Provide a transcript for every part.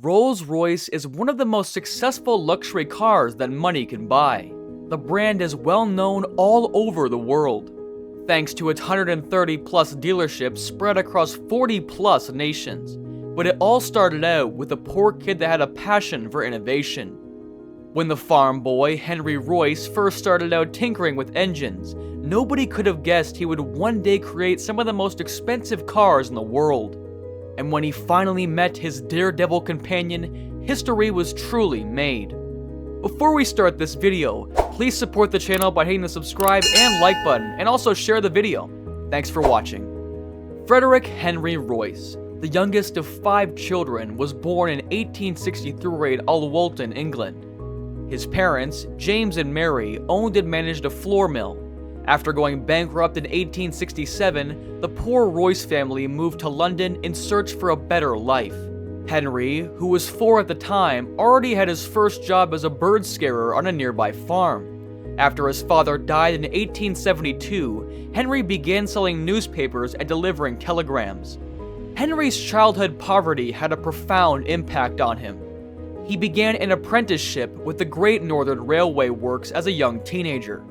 Rolls-Royce is one of the most successful luxury cars that money can buy. The brand is well known all over the world, thanks to its 130 plus dealerships spread across 40 plus nations. But it all started out with a poor kid that had a passion for innovation. When the farm boy, Henry Royce, first started out tinkering with engines, nobody could have guessed he would one day create some of the most expensive cars in the world. And when he finally met his daredevil companion, history was truly made. Before we start this video, please support the channel by hitting the subscribe and like button, and also share the video. Thanks for watching. Frederick Henry Royce, the youngest of 5 children, was born in 1863 at Alwalton, England. His parents, James and Mary, owned and managed a flour mill. After going bankrupt in 1867, the poor Royce family moved to London in search for a better life. Henry, who was 4 at the time, already had his first job as a bird scarer on a nearby farm. After his father died in 1872, Henry began selling newspapers and delivering telegrams. Henry's childhood poverty had a profound impact on him. He began an apprenticeship with the Great Northern Railway Works as a young teenager.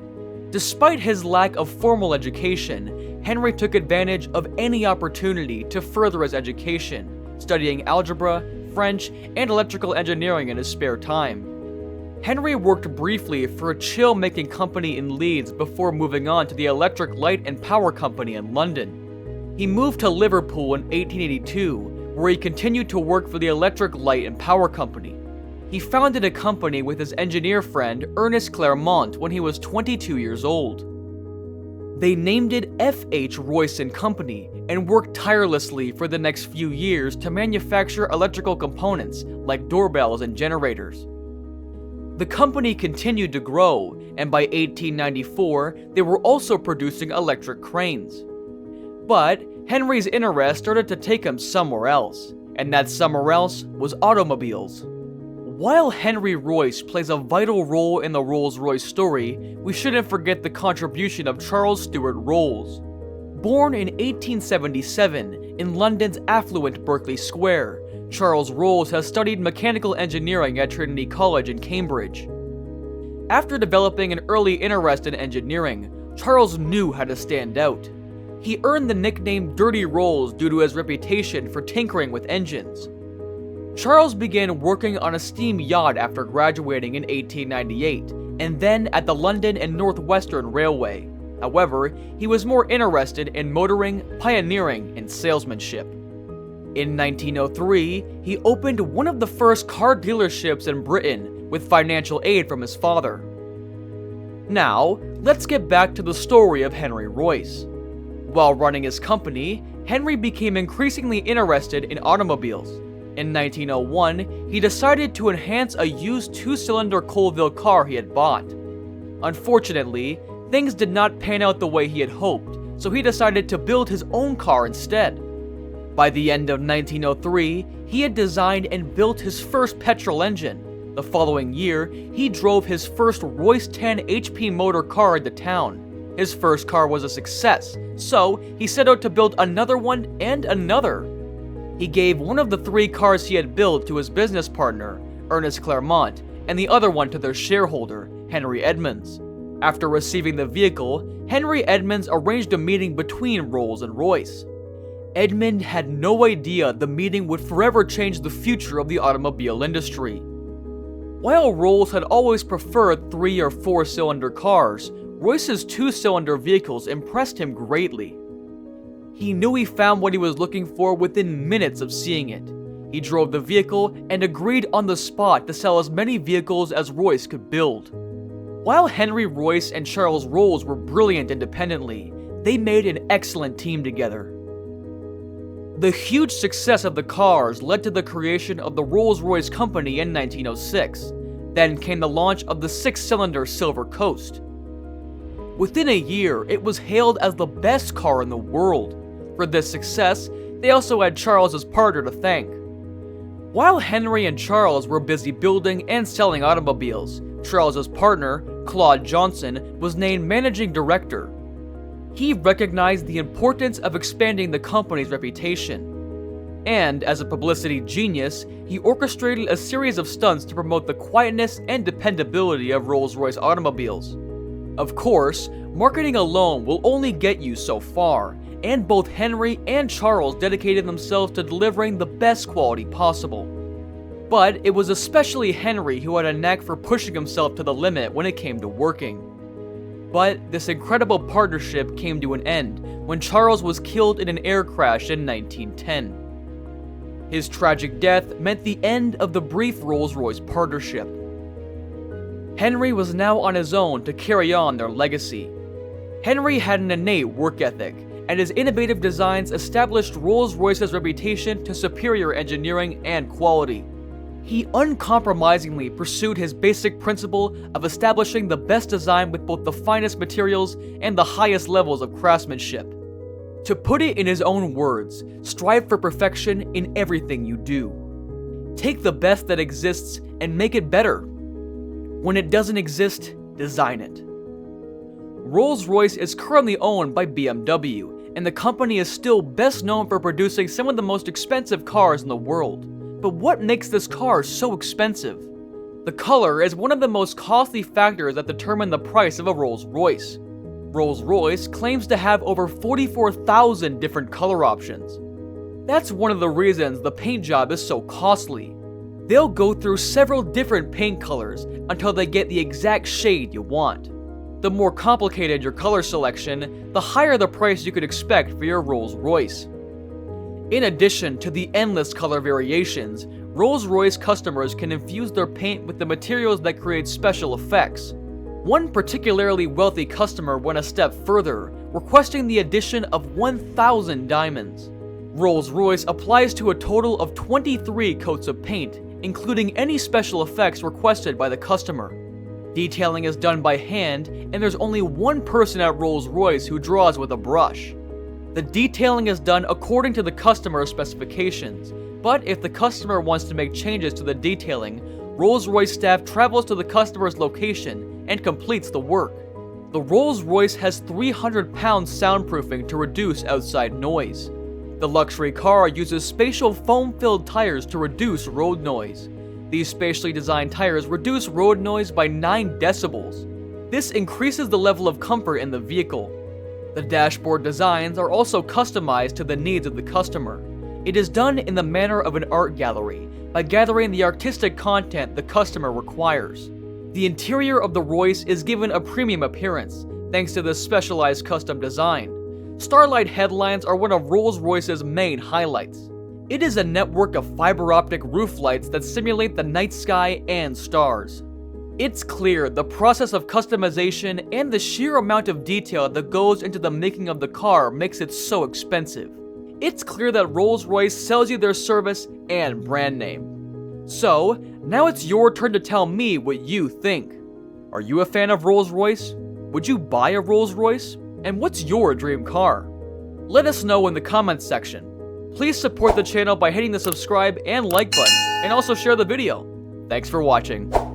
Despite his lack of formal education, Henry took advantage of any opportunity to further his education, studying algebra, French, and electrical engineering in his spare time. Henry worked briefly for a chill-making company in Leeds before moving on to the Electric Light and Power Company in London. He moved to Liverpool in 1882, where he continued to work for the Electric Light and Power Company. He founded a company with his engineer friend Ernest Claremont when he was 22 years old. They named it F.H. Royce and Company and worked tirelessly for the next few years to manufacture electrical components like doorbells and generators. The company continued to grow, and by 1894 they were also producing electric cranes. But Henry's interest started to take him somewhere else, and that somewhere else was automobiles. While Henry Royce plays a vital role in the Rolls-Royce story, we shouldn't forget the contribution of Charles Stuart Rolls. Born in 1877 in London's affluent Berkeley Square, Charles Rolls has studied mechanical engineering at Trinity College in Cambridge. After developing an early interest in engineering, Charles knew how to stand out. He earned the nickname Dirty Rolls due to his reputation for tinkering with engines. Charles began working on a steam yacht after graduating in 1898, and then at the London and Northwestern Railway. However, he was more interested in motoring, pioneering, and salesmanship. In 1903, he opened one of the first car dealerships in Britain with financial aid from his father. Now, let's get back to the story of Henry Royce. While running his company, Henry became increasingly interested in automobiles. In 1901, he decided to enhance a used 2-cylinder Colville car he had bought. Unfortunately, things did not pan out the way he had hoped, so he decided to build his own car instead. By the end of 1903, he had designed and built his first petrol engine. The following year, he drove his first Royce 10 HP motor car into town. His first car was a success, so he set out to build another one and another. He gave one of the 3 cars he had built to his business partner, Ernest Claremont, and the other one to their shareholder, Henry Edmunds. After receiving the vehicle, Henry Edmunds arranged a meeting between Rolls and Royce. Edmund had no idea the meeting would forever change the future of the automobile industry. While Rolls had always preferred 3 or 4-cylinder cars, Royce's 2-cylinder vehicles impressed him greatly. He knew he found what he was looking for within minutes of seeing it. He drove the vehicle and agreed on the spot to sell as many vehicles as Royce could build. While Henry Royce and Charles Rolls were brilliant independently, they made an excellent team together. The huge success of the cars led to the creation of the Rolls-Royce Company in 1906. Then came the launch of the 6-cylinder Silver Coast. Within a year, it was hailed as the best car in the world. For this success, they also had Charles' partner to thank. While Henry and Charles were busy building and selling automobiles, Charles' partner, Claude Johnson, was named managing director. He recognized the importance of expanding the company's reputation. And as a publicity genius, he orchestrated a series of stunts to promote the quietness and dependability of Rolls-Royce automobiles. Of course, marketing alone will only get you so far, and both Henry and Charles dedicated themselves to delivering the best quality possible. But it was especially Henry who had a knack for pushing himself to the limit when it came to working. But this incredible partnership came to an end when Charles was killed in an air crash in 1910. His tragic death meant the end of the brief Rolls-Royce partnership. Henry was now on his own to carry on their legacy. Henry had an innate work ethic, and his innovative designs established Rolls-Royce's reputation to superior engineering and quality. He uncompromisingly pursued his basic principle of establishing the best design with both the finest materials and the highest levels of craftsmanship. To put it in his own words, strive for perfection in everything you do. Take the best that exists and make it better. When it doesn't exist, design it. Rolls-Royce is currently owned by BMW, and the company is still best known for producing some of the most expensive cars in the world. But what makes this car so expensive? The color is one of the most costly factors that determine the price of a Rolls-Royce. Rolls-Royce claims to have over 44,000 different color options. That's one of the reasons the paint job is so costly. They'll go through several different paint colors until they get the exact shade you want. The more complicated your color selection, the higher the price you could expect for your Rolls-Royce. In addition to the endless color variations, Rolls-Royce customers can infuse their paint with the materials that create special effects. One particularly wealthy customer went a step further, requesting the addition of 1,000 diamonds. Rolls-Royce applies to a total of 23 coats of paint, including any special effects requested by the customer. Detailing is done by hand, and there's only one person at Rolls-Royce who draws with a brush. The detailing is done according to the customer's specifications, but if the customer wants to make changes to the detailing, Rolls-Royce staff travels to the customer's location and completes the work. The Rolls-Royce has 300-pound soundproofing to reduce outside noise. The luxury car uses spatial foam-filled tires to reduce road noise. These spatially designed tires reduce road noise by 9 decibels. This increases the level of comfort in the vehicle. The dashboard designs are also customized to the needs of the customer. It is done in the manner of an art gallery, by gathering the artistic content the customer requires. The interior of the Royce is given a premium appearance, thanks to this specialized custom design. Starlight headlights are one of Rolls-Royce's main highlights. It is a network of fiber optic roof lights that simulate the night sky and stars. It's clear the process of customization and the sheer amount of detail that goes into the making of the car makes it so expensive. It's clear that Rolls-Royce sells you their service and brand name. So, now it's your turn to tell me what you think. Are you a fan of Rolls-Royce? Would you buy a Rolls-Royce? And what's your dream car? Let us know in the comments section. Please support the channel by hitting the subscribe and like button, and also share the video. Thanks for watching.